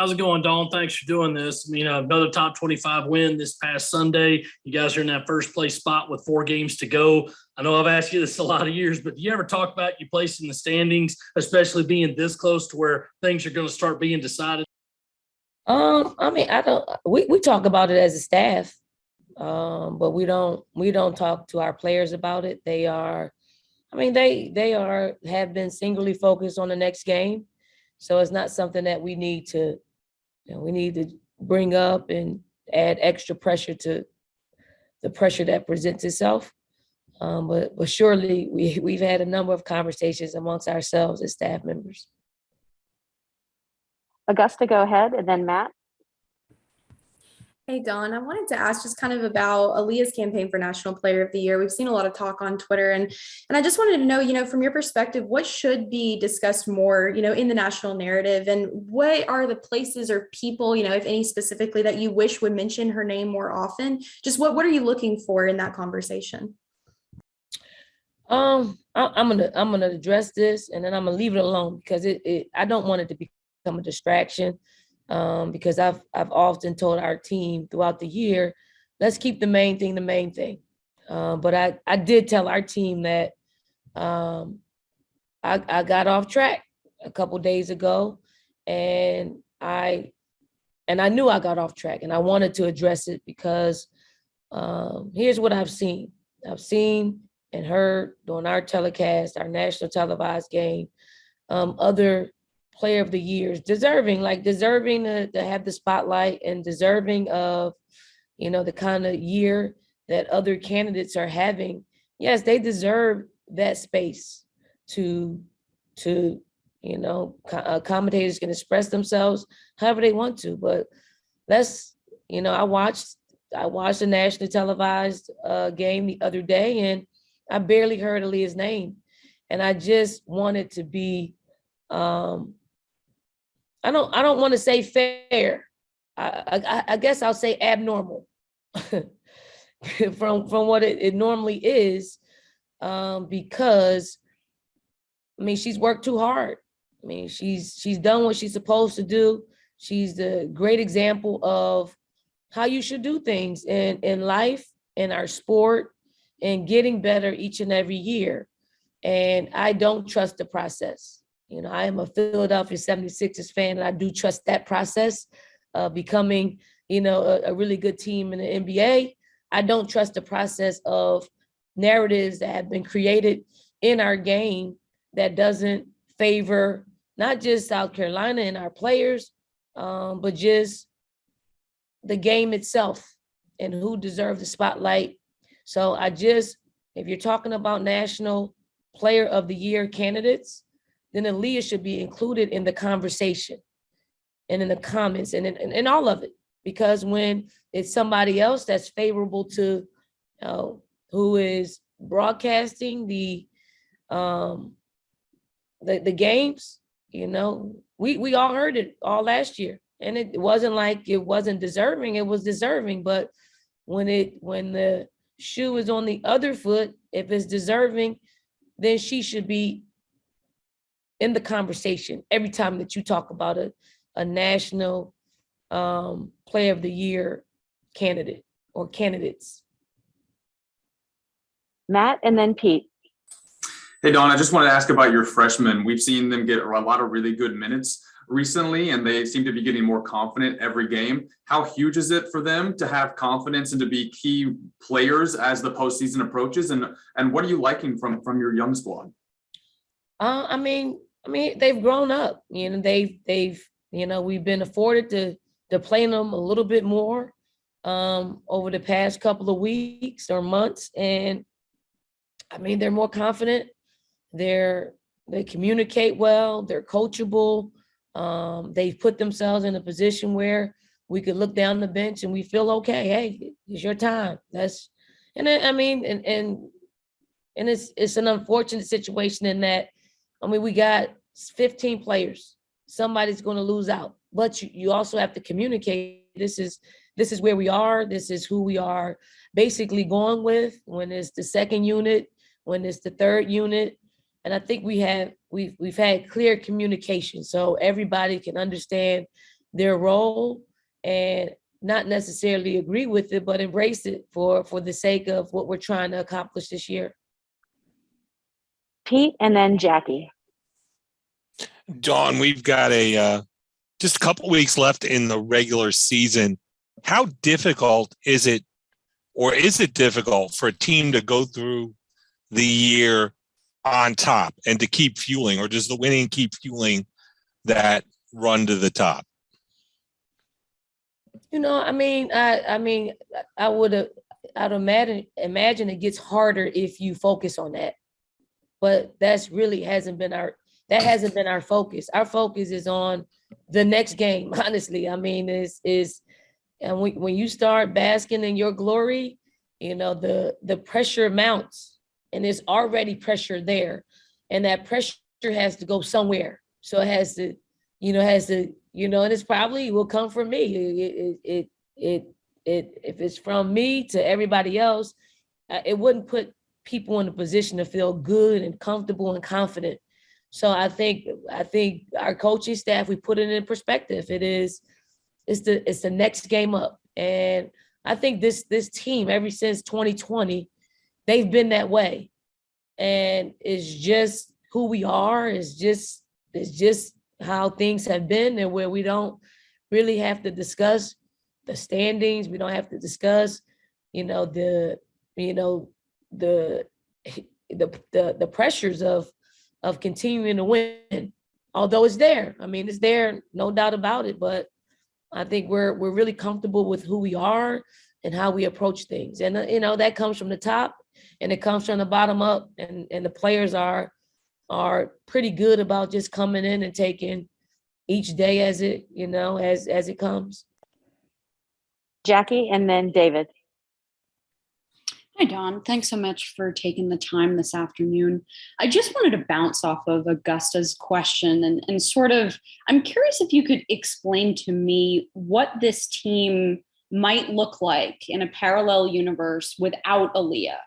How's it going, Dawn? Thanks for doing this. Another top 25 win this past Sunday. You guys are in that first place spot with 4 games to go. I know I've asked you this a lot of years, but do you ever talk about your place in the standings, especially being this close to where things are going to start being decided? I don't. We talk about it as a staff, but we don't talk to our players about it. They are, they have been singularly focused on the next game, so it's not something that we need to bring up and add extra pressure to the pressure that presents itself. But surely we've had a number of conversations amongst ourselves as staff members. Augusta, go ahead, and then Matt. Hey, Dawn, I wanted to ask just kind of about Aaliyah's campaign for National Player of the Year. We've seen a lot of talk on Twitter, and I just wanted to know, from your perspective, what should be discussed more, in the national narrative, and what are the places or people, if any specifically, that you wish would mention her name more often? Just what are you looking for in that conversation? I'm gonna address this, and then I'm gonna leave it alone because I don't want it to become a distraction. Because I've often told our team throughout the year, let's keep the main thing the main thing. But I did tell our team that I got off track a couple days ago, and I knew I got off track, and I wanted to address it because here's what I've seen. I've seen and heard during our telecast, our national televised game, other player of the years, deserving to have the spotlight and deserving of, the kind of year that other candidates are having. Yes, they deserve that space to commentators can express themselves however they want to. But I watched a nationally televised game the other day, and I barely heard Aaliyah's name. And I just wanted to be, I don't want to say fair. I guess I'll say abnormal from what it normally is, because she's worked too hard. She's done what she's supposed to do. She's the great example of how you should do things in life, in our sport, and getting better each and every year. And I don't trust the process. I am a Philadelphia 76ers fan, and I do trust that process of becoming, a really good team in the NBA. I don't trust the process of narratives that have been created in our game that doesn't favor not just South Carolina and our players, but just the game itself and who deserves the spotlight. So if you're talking about National Player of the Year candidates, then Aaliyah should be included in the conversation and in the comments and in all of it. Because when it's somebody else that's favorable to who is broadcasting the games, we all heard it all last year. And it wasn't like it wasn't deserving, it was deserving. But when the shoe is on the other foot, if it's deserving, then she should be in the conversation every time that you talk about a national player of the year candidate or candidates. Matt, and then Pete. Hey, Dawn, I just wanted to ask about your freshmen. We've seen them get a lot of really good minutes recently, and they seem to be getting more confident every game. How huge is it for them to have confidence and to be key players as the postseason approaches? And what are you liking from your young squad? They've grown up. We've been afforded to play them a little bit more over the past couple of weeks or months, and they're more confident. They communicate well. They're coachable. They've put themselves in a position where we could look down the bench and we feel okay. Hey, it's your time. It's an unfortunate situation in that. We got 15 players. Somebody's going to lose out, but you also have to communicate. This is where we are. This is who we are basically going with when it's the second unit, when it's the third unit. And I think we've had clear communication, so everybody can understand their role and not necessarily agree with it, but embrace it for the sake of what we're trying to accomplish this year. Pete, and then Jackie. Dawn, we've got just a couple weeks left in the regular season. How difficult is it, or is it difficult for a team to go through the year on top and to keep fueling, or does the winning keep fueling that run to the top? I'd imagine it gets harder if you focus on that, but that's really hasn't been our focus. Our focus is on the next game. Honestly, I mean, and when you start basking in your glory, the pressure mounts, and there's already pressure there, and that pressure has to go somewhere. So it has to, and it's probably will come from me. If it's from me to everybody else, it wouldn't put people in a position to feel good and comfortable and confident. So I think our coaching staff, we put it in perspective. It's the next game up. And I think this team, ever since 2020, they've been that way. And it's just who we are. It's just how things have been, and where we don't really have to discuss the standings. We don't have to discuss, the pressures of continuing to win, although it's there. I mean, it's there, no doubt about it. But I think we're really comfortable with who we are and how we approach things. And, that comes from the top and it comes from the bottom up. And the players are pretty good about just coming in and taking each day as it, as it comes. Jackie, and then David. Hi, Dawn. Thanks so much for taking the time this afternoon. I just wanted to bounce off of Augusta's question and sort of, I'm curious if you could explain to me what this team might look like in a parallel universe without Aaliyah,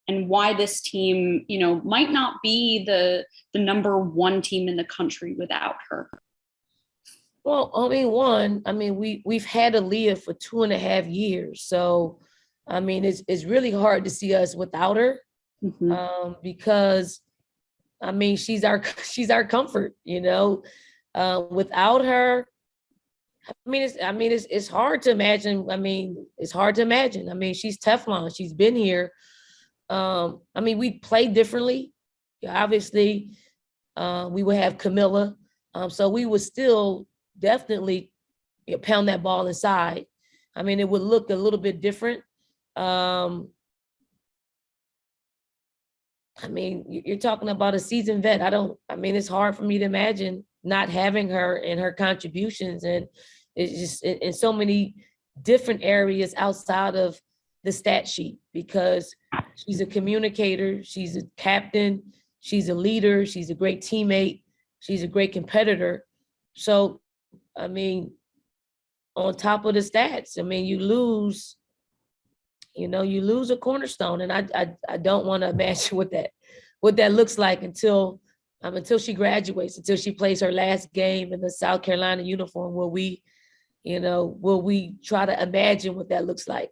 and why this team, might not be the number one team in the country without her. Well, we've had Aaliyah for 2.5 years. So, it's really hard to see us without her, because, she's our comfort, without her. It's hard to imagine. It's hard to imagine. She's Teflon. She's been here. We play differently. Obviously, we would have Camilla. So we would still definitely pound that ball inside. It would look a little bit different. You're talking about a seasoned vet. It's hard for me to imagine not having her and her contributions. And it's just in so many different areas outside of the stat sheet, because she's a communicator, she's a captain, she's a leader, she's a great teammate, she's a great competitor. So, on top of the stats, you lose a cornerstone, and I don't want to imagine what that looks like until she graduates, until she plays her last game in the South Carolina uniform. Will we try to imagine what that looks like?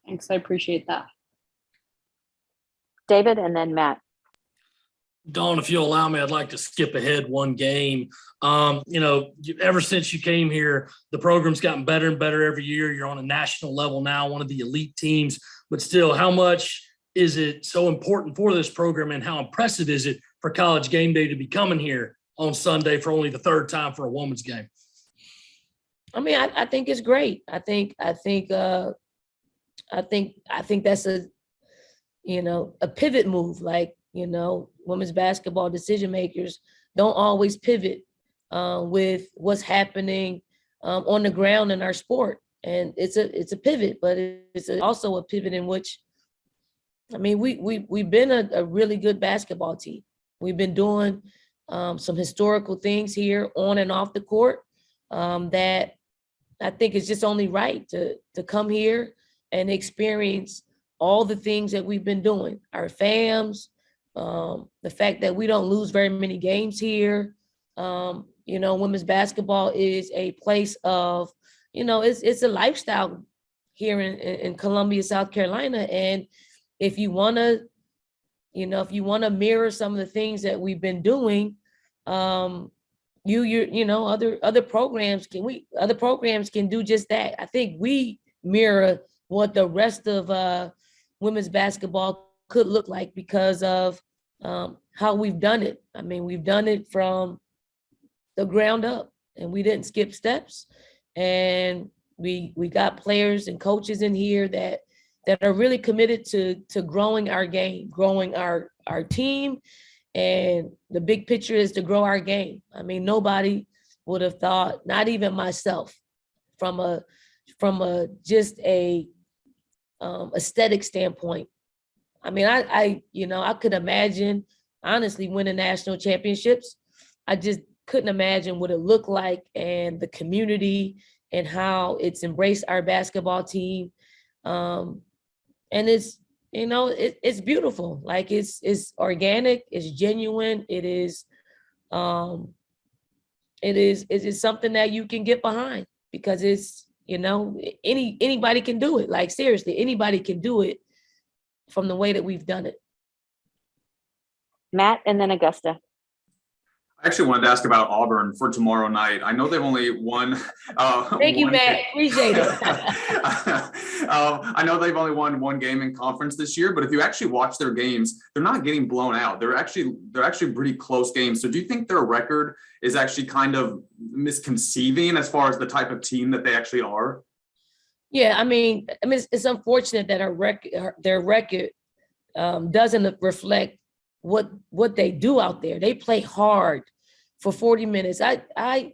Thanks, I appreciate that. David, and then Matt. Dawn, if you'll allow me, I'd like to skip ahead one game. Ever since you came here, the program's gotten better and better every year. You're on a national level now, one of the elite teams. But still, how much is it so important for this program, and how impressive is it for College Game Day to be coming here on Sunday for only the third time for a women's game? I think it's great. I think that's a pivot move. Like, women's basketball decision makers don't always pivot with what's happening on the ground in our sport. And it's a pivot, but it's also a pivot in which, we've been a really good basketball team. We've been doing some historical things here on and off the court that I think it's just only right to come here and experience all the things that we've been doing. Our fams, the fact that we don't lose very many games here, women's basketball is a place of, it's a lifestyle here in Columbia, South Carolina. And if you want to, mirror some of the things that we've been doing, other programs can do just that. I think we mirror what the rest of women's basketball could look like because of how we've done it. I mean, we've done it from the ground up, and we didn't skip steps. And we got players and coaches in here that are really committed to growing our game, growing our team. And the big picture is to grow our game. I mean, nobody would have thought, not even myself, from a just a aesthetic standpoint. I mean, I could imagine, honestly, winning national championships. I just couldn't imagine what it looked like and the community and how it's embraced our basketball team. And it's, it's beautiful. Like it's organic, it's genuine. It is something that you can get behind because it's, anybody can do it. Like seriously, anybody can do it from the way that we've done it. Matt and then Augusta. I actually wanted to ask about Auburn for tomorrow night. I know they've only won. Thank you, Matt. Appreciate it. I know they've only won one game in conference this year, but if you actually watch their games, they're not getting blown out. They're actually pretty close games. So do you think their record is actually kind of misconceiving as far as the type of team that they actually are? Yeah, I mean, it's unfortunate that their record doesn't reflect what they do out there. They play hard for 40 minutes. I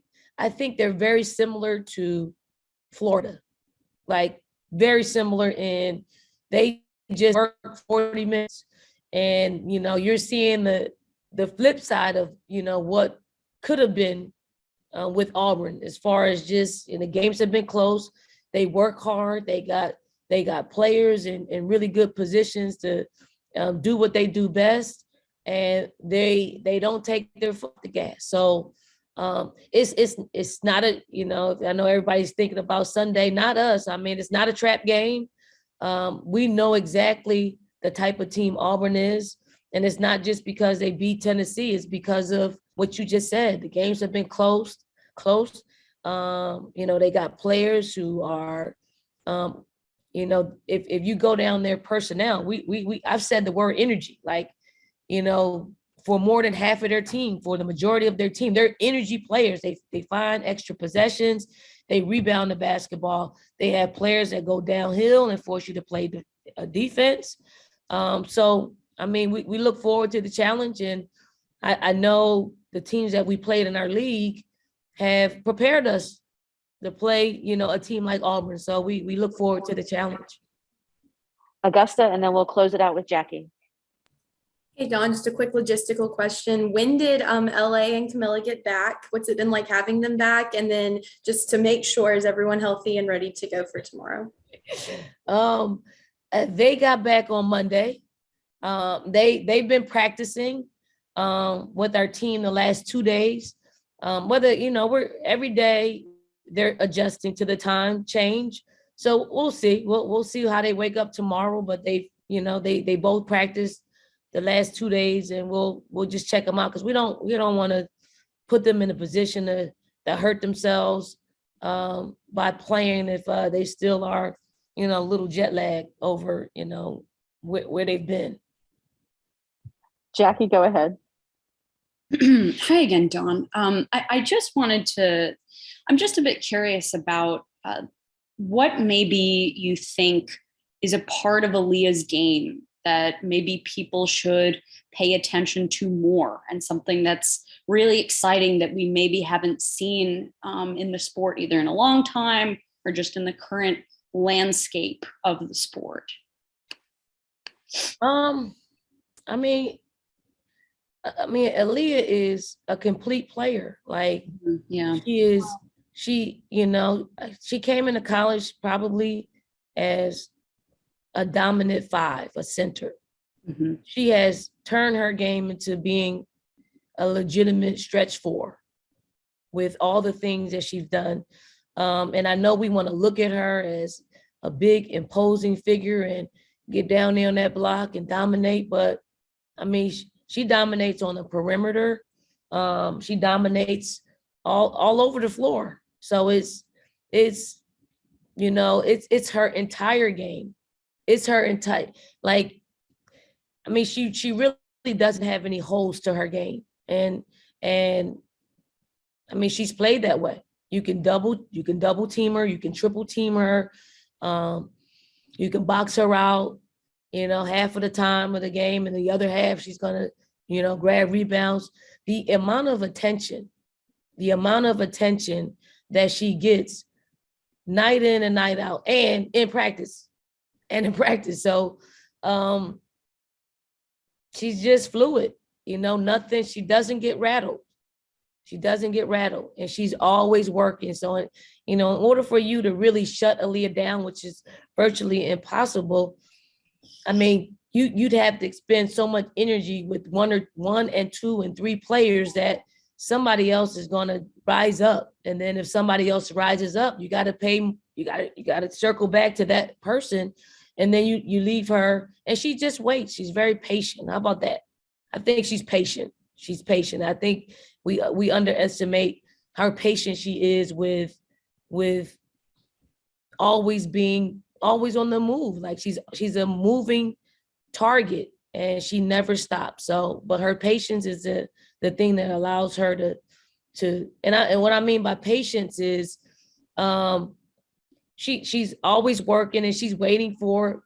think they're very similar to Florida, like very similar in they just work 40 minutes. And, you're seeing the flip side of, what could have been with Auburn as far as just, the games have been close. They work hard. They got players in really good positions to do what they do best. And they don't take their foot off the gas. So it's not a, I know everybody's thinking about Sunday, not us. I mean, it's not a trap game. We know exactly the type of team Auburn is. And it's not just because they beat Tennessee, it's because of what you just said. The games have been close. They got players who are, if you go down their personnel, I've said the word energy, like, for more than half of their team, for the majority of their team, they're energy players. They find extra possessions, they rebound the basketball. They have players that go downhill and force you to play the defense. So, I mean, we look forward to the challenge, and I know the teams that we played in our league have prepared us to play, a team like Auburn. So we look forward to the challenge. Augusta, and then we'll close it out with Jackie. Hey, Dawn, just a quick logistical question. When did LA and Camilla get back? What's it been like having them back? And then just to make sure, is everyone healthy and ready to go for tomorrow? They got back on Monday. They've been practicing with our team the last 2 days. We're every day they're adjusting to the time change. So we'll see. We'll see how they wake up tomorrow. But they both practiced the last 2 days, and we'll just check them out because we don't want to put them in a position to hurt themselves by playing if they still are a little jet lag over where they've been. Jackie, go ahead. Hi again, Dawn. I just I'm just a bit curious about what maybe you think is a part of Aaliyah's game that maybe people should pay attention to more, and something that's really exciting that we maybe haven't seen in the sport either in a long time or just in the current landscape of the sport. I mean, Aaliyah is a complete player. Like, yeah, she came into college probably as a dominant five, a center. Mm-hmm. She has turned her game into being a legitimate stretch four with all the things that she's done. And I know we want to look at her as a big imposing figure and get down there on that block and dominate. But I mean, she dominates on the perimeter. She dominates all over the floor. So it's her entire game. It's her entire, like, I mean, she really doesn't have any holes to her game. And I mean, she's played that way. You can double team her, you can triple team her, you can box her out, half of the time of the game, and the other half she's gonna, grab rebounds. The amount of attention that she gets night in and night out, and in practice. So she's just fluid, nothing, she doesn't get rattled. And she's always working. So, in order for you to really shut Aaliyah down, which is virtually impossible, I mean, you'd have to expend so much energy with one and two and three players that somebody else is going to rise up. And then if somebody else rises up, you got to circle back to that person. And then you leave her, and she just waits. She's very patient. How about that? I think she's patient. I think we underestimate how patient she is with always on the move. Like she's a moving target, and she never stops. So, but her patience is the thing that allows her to and what I mean by patience is she's always working, and she's waiting for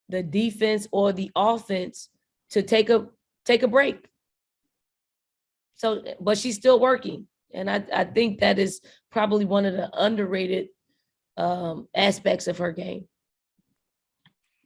the defense or the offense to take a break. So, but she's still working. And I think that is probably one of the underrated aspects of her game.